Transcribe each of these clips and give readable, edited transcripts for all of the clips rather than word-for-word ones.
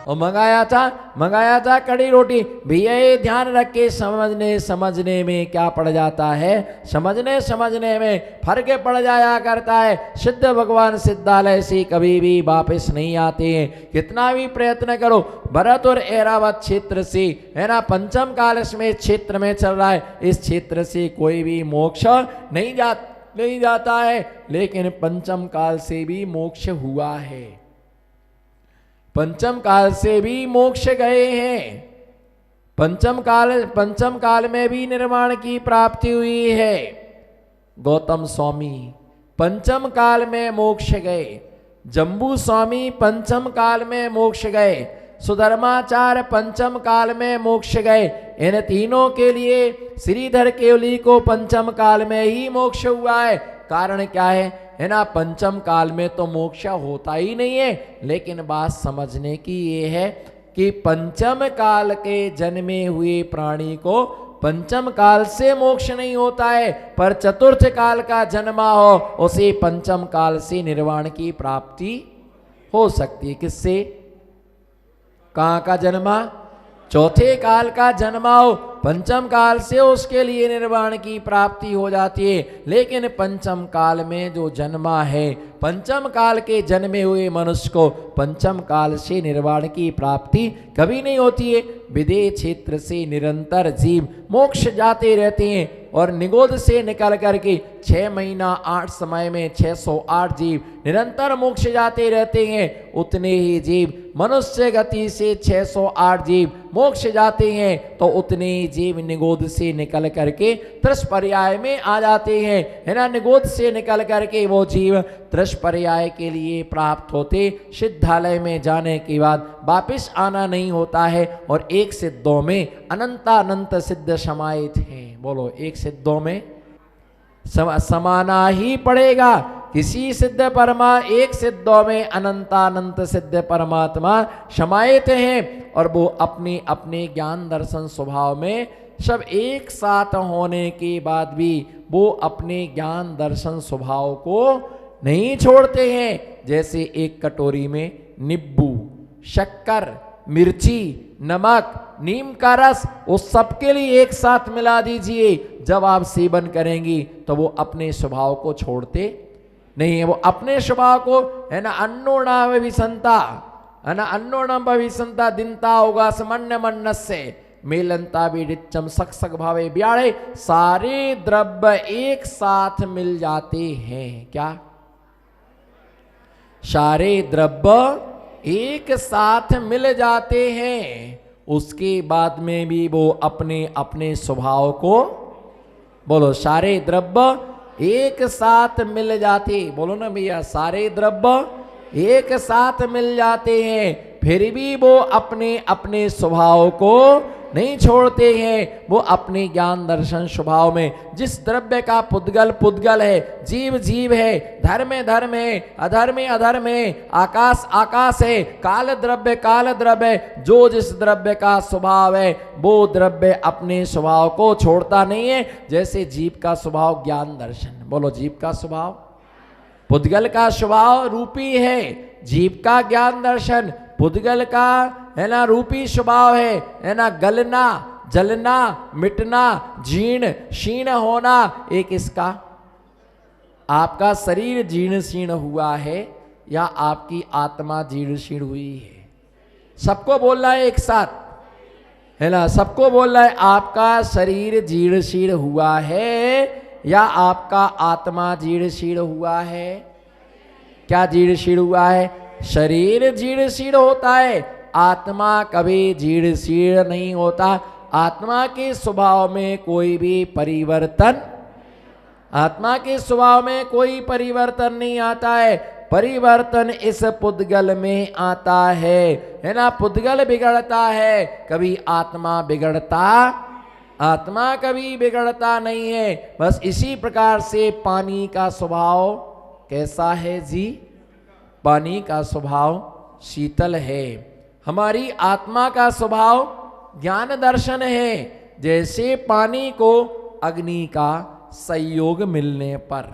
और मंगाया था कड़ी रोटी। भैया ये ध्यान रख के समझने में क्या पड़ जाता है, समझने में फर्क पड़ जाया करता है। सिद्ध भगवान सिद्धालय से कभी भी वापस नहीं आते हैं, कितना भी प्रयत्न करो। भरत और ऐरावत क्षेत्र से है ना, पंचम काल में क्षेत्र में चल रहा है, इस क्षेत्र से कोई भी मोक्ष नहीं जाता है, लेकिन पंचम काल से भी मोक्ष हुआ है, पंचम काल से भी मोक्ष गए हैं, पंचम काल में भी निर्वाण की प्राप्ति हुई है। गौतम स्वामी पंचम काल में मोक्ष गए, जम्बू स्वामी पंचम काल में मोक्ष गए, सुधर्माचार्य पंचम काल में मोक्ष गए। इन तीनों के लिए श्रीधर केवली को पंचम काल में ही मोक्ष हुआ है। कारण क्या है ना, पंचम काल में तो मोक्ष होता ही नहीं है। लेकिन बात समझने की ये है कि पंचम काल के जन्मे हुए प्राणी को पंचम काल से मोक्ष नहीं होता है, पर चतुर्थ काल का जन्मा हो उसे पंचम काल से निर्वाण की प्राप्ति हो सकती है। किससे? कहाँ का जन्मा? चौथे काल का जन्मा हो, पंचम काल से उसके लिए निर्वाण की प्राप्ति हो जाती है। लेकिन पंचम काल में जो जन्मा है, पंचम काल के जन्मे हुए मनुष्य को पंचम काल से निर्वाण की प्राप्ति कभी नहीं होती है। विदेह क्षेत्र से निरंतर जीव मोक्ष जाते रहते हैं और निगोद से निकल करके 6 महीना 8 समय में 608 जीव निरंतर मोक्ष जाते रहते हैं। उतने ही जीव मनुष्य गति से 608 जीव मोक्ष जाते हैं, तो उतने ही जीव निगोद से निकल करके त्रस्पर्याय में आ जाते हैं, है ना। निगोद से निकल करके वो जीव त्रस्पर्याय के लिए प्राप्त होते। सिद्धालय में जाने के बाद वापिस आना नहीं होता है और एक सिद्धों में अनंतानंत सिद्ध समाहित हैं। बोलो, एक सिद्धों में समाना ही पड़ेगा। किसी सिद्ध परमा एक सिद्धों में अनंतानंत सिद्ध परमात्मा समाहित हैं और वो अपने अपने ज्ञान दर्शन स्वभाव में सब एक साथ होने के बाद भी वो अपने ज्ञान दर्शन स्वभाव को नहीं छोड़ते हैं। जैसे एक कटोरी में नींबू, शक्कर, मिर्ची, नमक, नीम का रस, उस सबके लिए एक साथ मिला दीजिए, जब आप सेवन करेंगी तो वो अपने स्वभाव को छोड़ते नहीं है। वो अपने स्वभाव को, है ना, अन्नोणा विसंता, है ना, अन्नोणम विसंता दिनता होगा समन्य मन्न से मेलंता विडिचम सक सक भावे ब्याड़े, सारे द्रव्य एक साथ मिल जाते हैं। क्या? सारे द्रव्य एक साथ मिल जाते हैं। उसके बाद में भी वो अपने अपने स्वभाव को, बोलो, सारे द्रव्य एक साथ मिल जाते, बोलो ना भैया, सारे द्रव्य एक साथ मिल जाते हैं, फिर भी वो अपने अपने स्वभाव को नहीं छोड़ते हैं। वो अपने ज्ञान दर्शन स्वभाव में, जिस द्रव्य का पुद्गल पुद्गल है, जीव जीव है, धर्म धर्म है, अधर्म अधर्म है, आकाश आकाश है, काल द्रव्य है, जो जिस द्रव्य का स्वभाव है वो द्रव्य अपने स्वभाव को छोड़ता नहीं है। जैसे जीव का स्वभाव ज्ञान दर्शन, बोलो, जीव का स्वभाव, पुद्गल का स्वभाव रूपी है, जीव का ज्ञान दर्शन, पुद्गल का, है ना, रूपी स्वभाव है ना, गलना, जलना, मिटना, जीर्ण शीर्ण होना। एक इसका, आपका शरीर जीर्ण शीर्ण हुआ है या आपकी आत्मा जीर्ण शीर्ण हुई है? सबको बोल रहा है एक साथ, है ना, सबको बोल रहा है, आपका शरीर जीर्ण शीर्ण हुआ है या आपका आत्मा जीर्ण शीर्ण हुआ है? क्या जीर्ण शीर्ण हुआ है? शरीर जीर्ण शीर्ण होता है, आत्मा कभी जीर्ण शीर्ण नहीं होता। आत्मा के स्वभाव में कोई भी परिवर्तन, आत्मा के स्वभाव में कोई परिवर्तन नहीं आता है। परिवर्तन इस पुद्गल में आता है ना। पुद्गल बिगड़ता है, कभी आत्मा बिगड़ता, आत्मा कभी बिगड़ता नहीं है। बस इसी प्रकार से पानी का स्वभाव कैसा है जी? पानी का स्वभाव शीतल है। हमारी आत्मा का स्वभाव ज्ञान दर्शन है। जैसे पानी को अग्नि का संयोग मिलने पर,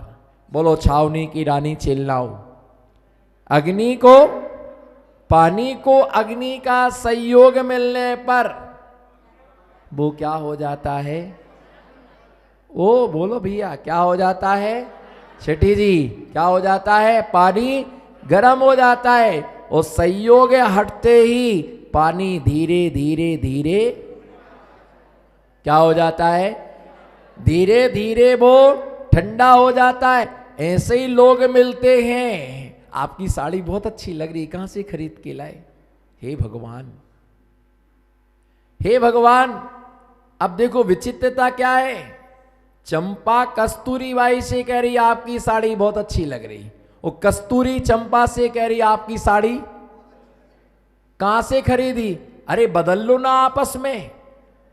बोलो, छावनी की रानी चिल्लाओ, अग्नि को पानी को अग्नि का संयोग मिलने पर वो क्या हो जाता है? ओ बोलो भैया, क्या हो जाता है? शेठी जी, क्या हो जाता है? पानी गर्म हो जाता है। और संयोग हटते ही पानी धीरे धीरे धीरे क्या हो जाता है? धीरे धीरे वो ठंडा हो जाता है। ऐसे ही लोग मिलते हैं, आपकी साड़ी बहुत अच्छी लग रही, कहां से खरीद के लाए? हे भगवान, हे भगवान। अब देखो विचित्रता क्या है, चंपा कस्तूरी बाई से कह रही आपकी साड़ी बहुत अच्छी लग रही, वो कस्तूरी चंपा से कह रही आपकी साड़ी कहां से खरीदी? अरे बदल लो ना आपस में,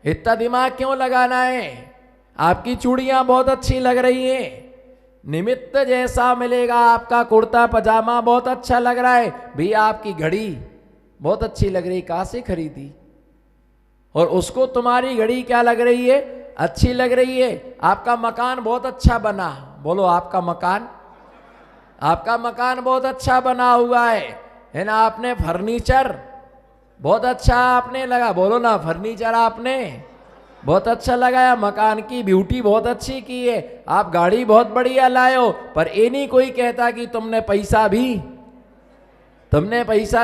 इतना दिमाग क्यों लगाना है? आपकी चूड़ियां बहुत अच्छी लग रही हैं, निमित्त जैसा मिलेगा। आपका कुर्ता पजामा बहुत अच्छा लग रहा है, भैया आपकी घड़ी बहुत अच्छी लग रही, कहां से खरीदी? और उसको तुम्हारी घड़ी क्या लग रही है? अच्छी लग रही है। आपका मकान बहुत अच्छा बना, बोलो आपका मकान, आपका मकान बहुत अच्छा बना हुआ है ना? आपने फर्नीचर बहुत अच्छा आपने लगा, बोलो ना फर्नीचर आपने बहुत अच्छा लगाया, मकान की ब्यूटी बहुत अच्छी की है, आप गाड़ी बहुत बढ़िया लाए हो। पर ये नहीं कोई कहता कि तुमने पैसा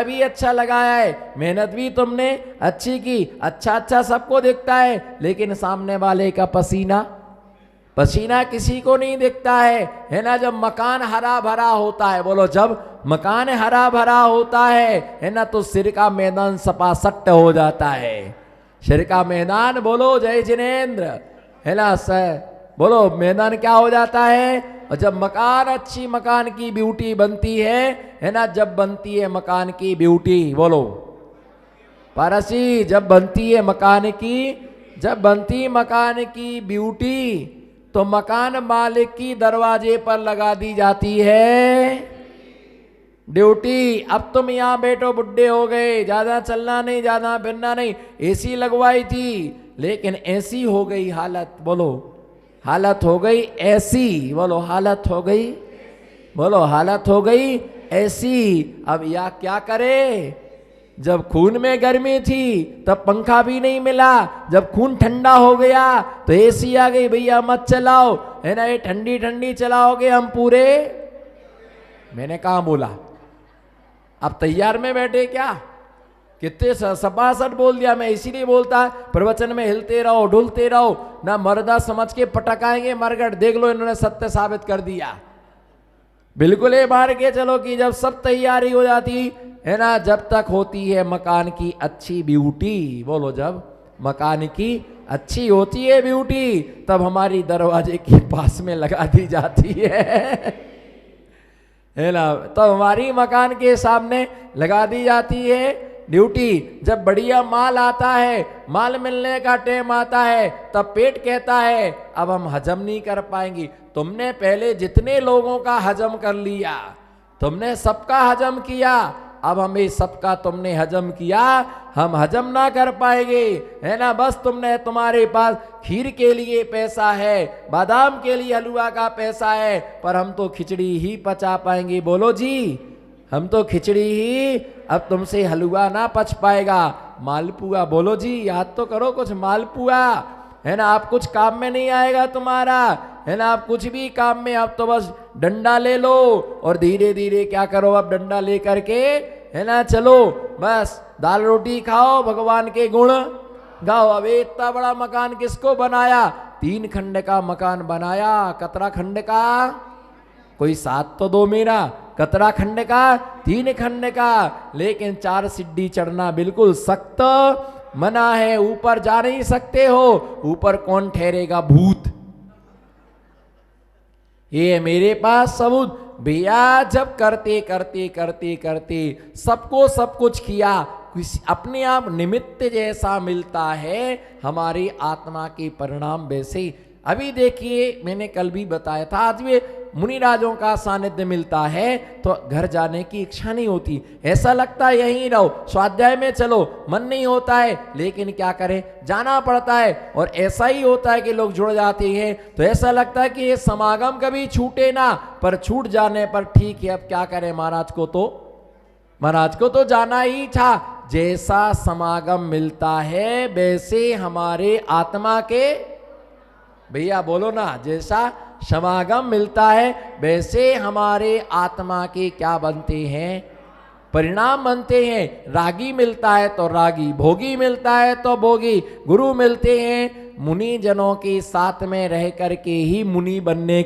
भी अच्छा लगाया है, मेहनत भी तुमने अच्छी की। अच्छा अच्छा सबको दिखता है, लेकिन सामने वाले का पसीना किसी को नहीं दिखता है ना? जब मकान हरा भरा होता है, बोलो जब मकान हरा भरा होता है ना, तो सिर का मैदान सपासट हो जाता है। सिर का मैदान, बोलो जय जिनेन्द्र, है ना सर, बोलो मैदान क्या हो जाता है? और जब मकान अच्छी मकान की ब्यूटी बनती है ना, जब बनती है मकान की ब्यूटी, बोलो पारसी, जब बनती है मकान की ब्यूटी, तो मकान मालिक की दरवाजे पर लगा दी जाती है ड्यूटी। अब तुम यहाँ बैठो, बुढ़े हो गए, ज्यादा चलना नहीं, ज्यादा फिरना नहीं, एसी लगवाई थी, लेकिन ऐसी हो गई हालत, बोलो हालत हो गई ऐसी, बोलो हालत हो गई, बोलो हालत हो गई ऐसी। अब या क्या करे? जब खून में गर्मी थी तब पंखा भी नहीं मिला, जब खून ठंडा हो गया तो एसी आ गई, भैया मत चलाओ, है ना, ये ठंडी ठंडी चलाओगे हम पूरे। मैंने कहा बोला, अब तैयार में बैठे क्या? कितने सपासट बोल दिया। मैं इसीलिए बोलता प्रवचन में हिलते रहो ढुलते रहो ना, मर्दा समझ के पटकाएंगे मरगट। देख लो इन्होंने सत्य साबित कर दिया। बिल्कुल ये मार के चलो कि जब सब तैयारी हो जाती है ना, जब तक होती है मकान की अच्छी ब्यूटी, बोलो जब मकान की अच्छी होती है ब्यूटी, तब हमारी दरवाजे के पास में लगा दी जाती है ना, तब हमारी मकान के सामने लगा दी जाती है ड्यूटी। जब बढ़िया माल आता है, माल मिलने का टाइम आता है, तब पेट कहता है अब हम हजम नहीं कर पाएंगे। तुमने पहले जितने लोगों का हजम कर लिया, तुमने सबका हजम किया, अब हमें सबका तुमने हजम किया, हम हजम ना कर पाएंगे, है ना। बस तुमने, तुम्हारे पास खीर के लिए पैसा है, बादाम के लिए हलवा का पैसा है, पर हम तो खिचड़ी ही पचा पाएंगे। बोलो जी, हम तो खिचड़ी ही, अब तुमसे हलवा ना पच पाएगा। मालपुआ, बोलो जी, याद तो करो कुछ मालपुआ, है ना। आप कुछ काम में नहीं आएगा तुम्हारा, है ना। आप कुछ भी काम में, आप तो बस डंडा ले लो और धीरे धीरे क्या करो, अब डंडा ले करके, है ना, चलो बस दाल रोटी खाओ, भगवान के गुण गाओ। अब इतना बड़ा मकान किसको बनाया? 3 खंड का मकान बनाया। कतरा खंड का? कोई 7 तो दो मेरा। कतरा खंड का? 3 खंड का। लेकिन 4 सीढ़ी चढ़ना बिल्कुल सख्त मना है, ऊपर जा नहीं सकते हो। ऊपर कौन ठहरेगा? भूत। ये मेरे पास सबूत। भैया जब करते करते करते करते सबको सब कुछ किया, अपने आप निमित्त जैसा मिलता है, हमारी आत्मा के परिणाम वैसे। अभी देखिए, मैंने कल भी बताया था, आज भी मुनिराजों का सानिध्य मिलता है तो घर जाने की इच्छा नहीं होती, ऐसा लगता है यहीं रहो, स्वाध्याय में चलो, मन नहीं होता है, लेकिन क्या करें, जाना पड़ता है। और ऐसा ही होता है कि लोग जुड़ जाते हैं तो ऐसा लगता है कि ये समागम कभी छूटे ना, पर छूट जाने पर ठीक है, अब क्या करें, महाराज को तो महाराज को तो जाना ही था। जैसा समागम मिलता है वैसे हमारे आत्मा के, भैया बोलो ना, जैसा समागम मिलता है वैसे हमारे आत्मा के क्या बनते हैं, परिणाम बनते हैं। रागी मिलता है तो रागी, भोगी मिलता है तो भोगी। गुरु मिलते हैं मुनि जनों के साथ में रह करके ही मुनि बनने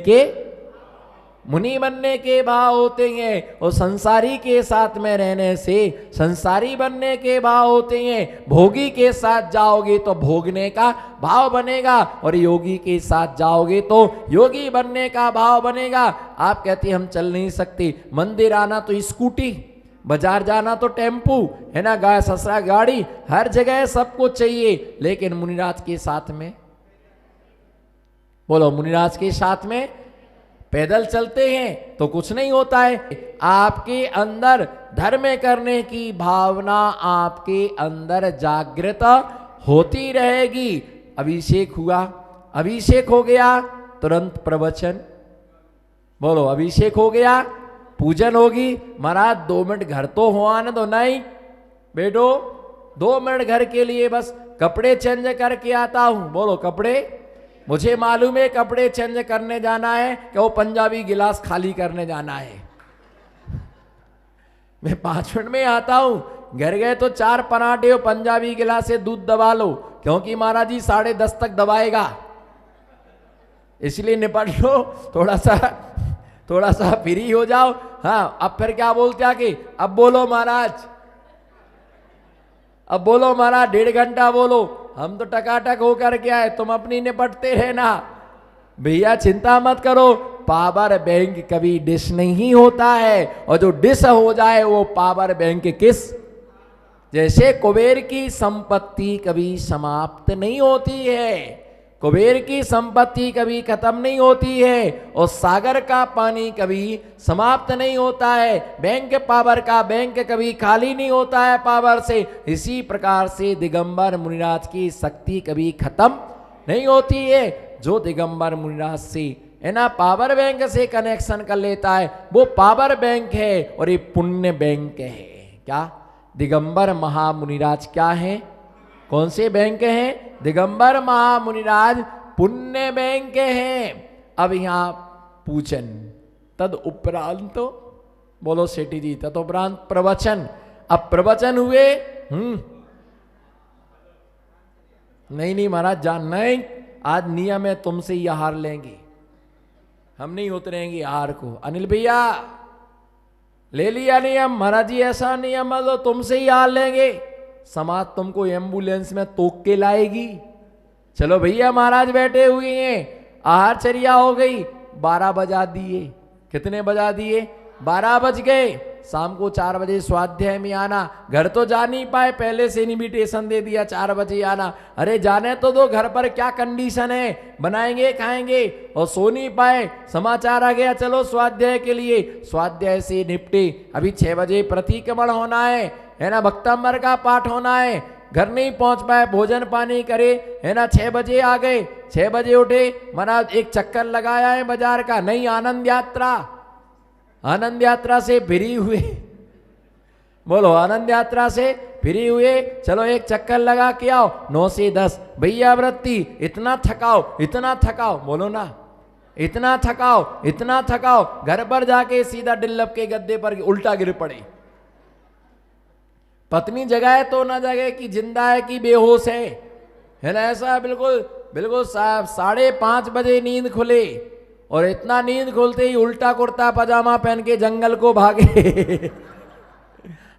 के भाव होते हैं, और संसारी के साथ में रहने से संसारी बनने के भाव होते हैं। भोगी के साथ जाओगे तो भोगने का भाव बनेगा, और योगी के साथ जाओगे तो योगी बनने का भाव बनेगा। आप कहते हम चल नहीं सकते, मंदिर आना तो स्कूटी, बाजार जाना तो टेम्पू, है ना, गाय ससरा गाड़ी, हर जगह सबको चाहिए। लेकिन मुनिराज के साथ में, बोलो, मुनिराज के साथ में पैदल चलते हैं तो कुछ नहीं होता है। आपके अंदर धर्म करने की भावना आपके अंदर जागृत होती रहेगी। अभिषेक हुआ, अभिषेक हो गया तुरंत प्रवचन, बोलो, अभिषेक हो गया पूजन होगी। महाराज 2 मिनट घर तो हो आने दो, नहीं बेटो 2 मिनट घर के लिए बस कपड़े चेंज करके आता हूं, बोलो कपड़े, मुझे मालूम है कपड़े चेंज करने जाना है कि वो पंजाबी गिलास खाली करने जाना है। मैं 5 मिनट में आता हूं। घर गए तो 4 पराठे और पंजाबी गिलास से दूध दबा लो, क्योंकि महाराज जी 10:30 तक दबाएगा, इसलिए निपट लो, थोड़ा सा फ्री हो जाओ। हाँ, अब फिर क्या बोलते आके, अब बोलो महाराज, अब बोलो महाराज, 1.5 घंटा बोलो, हम तो टकाटक होकर के आए, तुम अपनी निपटते रहना। भैया चिंता मत करो, पावर बैंक कभी डिश नहीं होता है, और जो डिश हो जाए वो पावर बैंक किस, जैसे कुबेर की संपत्ति कभी समाप्त नहीं होती है, कुबेर की संपत्ति कभी खत्म नहीं होती है, और सागर का पानी कभी समाप्त नहीं होता है। बैंक पावर का बैंक कभी खाली नहीं होता है पावर से। इसी प्रकार से दिगंबर मुनिराज की शक्ति कभी खत्म नहीं होती है। जो दिगंबर मुनिराज से, है ना, पावर बैंक से कनेक्शन कर लेता है, वो पावर बैंक है, और ये पुण्य बैंक है। क्या दिगंबर महामुनिराज क्या है, कौन से बैंक हैं? दिगंबर महामुनिराज पुण्य बैंक हैं। अब यहां पूजन, तद उपरांत, बोलो सेठी जी, तद उपरांत प्रवचन। अब प्रवचन हुए, नहीं महाराज जान नहीं, आज नियम है, तुमसे ही हार लेंगे, हम नहीं उतरेंगे हार को। अनिल भैया ले लिया नियम, महाराज जी ऐसा नियम है तो तुमसे ही हार लेंगे, समाज तुमको एम्बुलेंस में तोक के लाएगी। चलो भैया, महाराज बैठे हुए हैं, आहार चर्या हो गई, 12 बजा दिए। कितने बजा दिए? 12 बज गए। शाम को 4 बजे स्वाध्याय में आना। घर तो जा नहीं पाए, पहले से इनविटेशन दे दिया 4 बजे आना। अरे जाने तो दो, घर पर क्या कंडीशन है, बनाएंगे खाएंगे, और सो नहीं पाए। समाचार आ गया, चलो स्वाध्याय के लिए। स्वाध्याय से निपटे, अभी 6 बजे प्रतिक्रमण होना है ना, भक्तांबर का पाठ होना है। घर नहीं पहुंच पाए, भोजन पानी करे, है ना, 6 बजे आ गए। 6 बजे उठे, महाराज एक चक्कर लगाया है बाजार का, नहीं आनंद यात्रा, आनंद यात्रा से फ्री हुए, बोलो आनंद यात्रा से फ्री हुए, चलो एक चक्कर लगा के आओ। 9 से 10 भैया वृत्ति, इतना थकाओ, बोलो ना, इतना थकाओ, घर पर जाके सीधा डिल्लप के गद्दे पर उल्टा गिर पड़े। पत्नी जगाए तो ना जगे कि जिंदा है कि बेहोश है ना, ऐसा बिल्कुल 5:30 बजे नींद खुले, और इतना नींद खुलते ही उल्टा कुर्ता पजामा पहन के जंगल को भागे।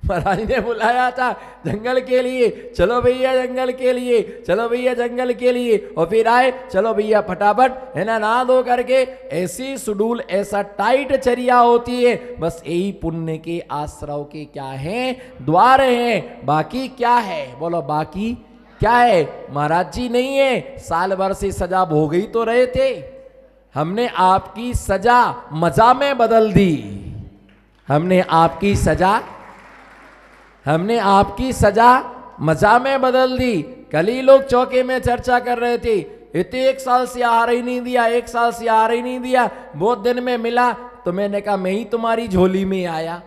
महाराज ने बुलाया था जंगल के लिए, चलो भैया जंगल के लिए, चलो भैया जंगल के लिए, और फिर आए, चलो भैया फटाफट, है ना, नहा धो करके। ऐसी शेड्यूल, ऐसा टाइट चर्या होती है। बस यही पुण्य के आश्रव के क्या हैं, द्वार हैं। बाकी क्या है, बोलो बाकी क्या है? महाराज जी नहीं है, साल भर से सजा भोग ही तो रहे थे, हमने आपकी सजा मजा में बदल दी। हमने आपकी सजा मजा में बदल दी। कल ही लोग चौके में चर्चा कर रहे थे, इतने 1 साल से आहार ही नहीं दिया, 1 साल से आहार ही नहीं दिया, बहुत दिन में मिला तो मैंने कहा मैं ही तुम्हारी झोली में आया।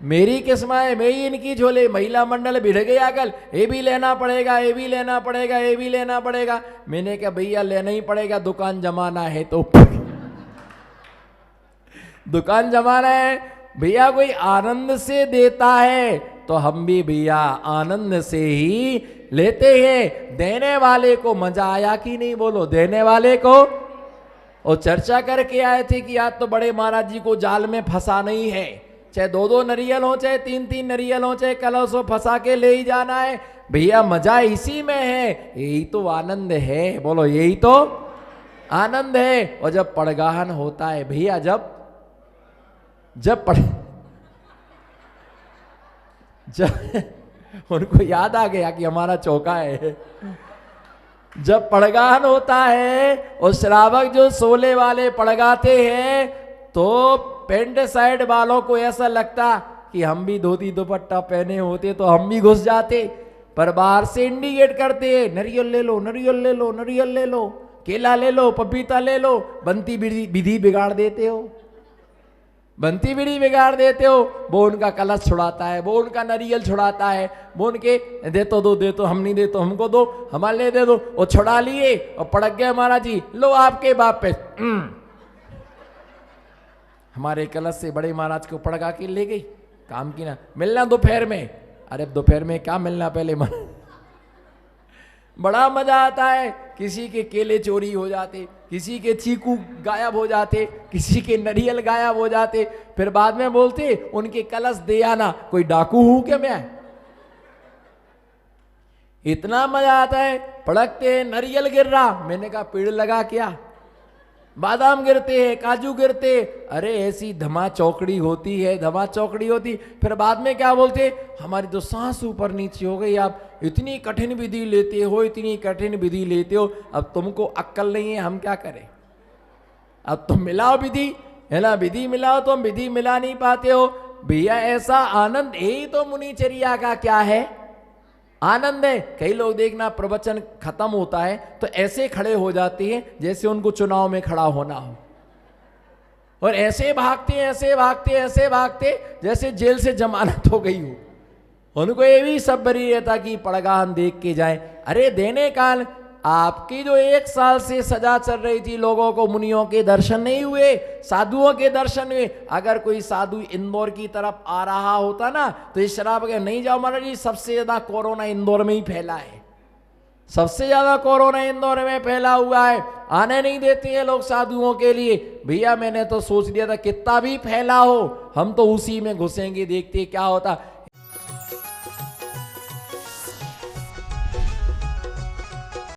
मेरी किस्म है, मैं ही इनकी झोले। महिला मंडल भिड़ गया कल, ये भी लेना पड़ेगा, ये भी लेना पड़ेगा, ये भी लेना पड़ेगा। मैंने कहा भैया लेना ही पड़ेगा, दुकान जमाना है तो दुकान जमाना है भैया। कोई आनंद से देता है तो हम भी भैया आनंद से ही लेते हैं। देने वाले को मजा आया कि नहीं, बोलो देने वाले को। और चर्चा करके आए थे कि आज तो बड़े महाराज जी को जाल में फंसा नहीं है, चाहे 2-2 नरियल हो, चाहे 3-3 नरियल हो, चाहे कलश हो, फंसा के ले ही जाना है भैया। मजा इसी में है, यही तो आनंद है, बोलो यही तो आनंद है। और जब पड़गाहन होता है भैया, जब उनको याद आ गया कि हमारा चौका है। जब पड़गाहन होता है और श्रावक जो सोले वाले पड़गाते हैं तो पेंट साइड वालों को ऐसा लगता कि हम भी धोती दुपट्टा पहने होते तो हम भी घुस जाते, पर बाहर से इंडिकेट करते नरियल ले लो, नरियल ले लो, नरियल ले लो, केला ले लो, पपीता ले लो। बनती विधि बिगाड़ देते हो, बनती विधि बिगाड़ देते हो। वो उनका कलश छुड़ाता है, वो उनका नरियल छुड़ाता है, वो उनके दे तो दो, दे तो हम नहीं दे तो हमको दो, हमारे लिए दे दो। वो छुड़ा लिए और पड़क गए महाराज जी, लो आपके बाप पे। हमारे कलश से बड़े महाराज को पड़का के ले गई, काम की ना। मिलना दोपहर में, अरे दोपहर में क्या मिलना, पहले बड़ा मजा आता है। किसी के केले चोरी हो जाते, किसी के चीकू गायब हो जाते, किसी के नरियल गायब हो जाते, फिर बाद में बोलते उनके कलश दे आना, कोई डाकू हूं क्या मैं। इतना मजा आता है। पड़कते नरियल गिर रहा, मैंने कहा पेड़ लगा क्या, बादाम गिरते हैं, काजू गिरते, अरे ऐसी धमा चौकड़ी होती है, धमा चौकड़ी होती। फिर बाद में क्या बोलते, हमारी तो सांस ऊपर नीचे हो गई, आप इतनी कठिन विधि लेते हो, इतनी कठिन विधि लेते हो, अब तुमको अक्ल नहीं है, हम क्या करें। अब तुम मिलाओ विधि, है ना, विधि मिलाओ, तो हम विधि मिला नहीं पाते हो भैया। ऐसा आनंद, यही तो मुनिचर्या का क्या है, आनंद है। कई लोग देखना प्रवचन खत्म होता है तो ऐसे खड़े हो जाते हैं जैसे उनको चुनाव में खड़ा होना हो, और ऐसे भागते ऐसे भागते ऐसे भागते जैसे जेल से जमानत हो गई हो। उनको ये भी सब बरी रहता कि पड़गाहन देख के जाएं। अरे देने काल आपकी जो 1 साल से सजा चल रही थी, लोगों को मुनियों के दर्शन नहीं हुए, साधुओं के दर्शन हुए। अगर कोई साधु इंदौर की तरफ आ रहा होता ना तो इस शराब के नहीं जाओ महाराज जी, सबसे ज्यादा कोरोना इंदौर में ही फैला है, सबसे ज्यादा कोरोना इंदौर में फैला हुआ है। आने नहीं देते हैं लोग साधुओं के लिए। भैया मैंने तो सोच लिया था कितना भी फैला हो हम तो उसी में घुसेंगे, देखते क्या होता।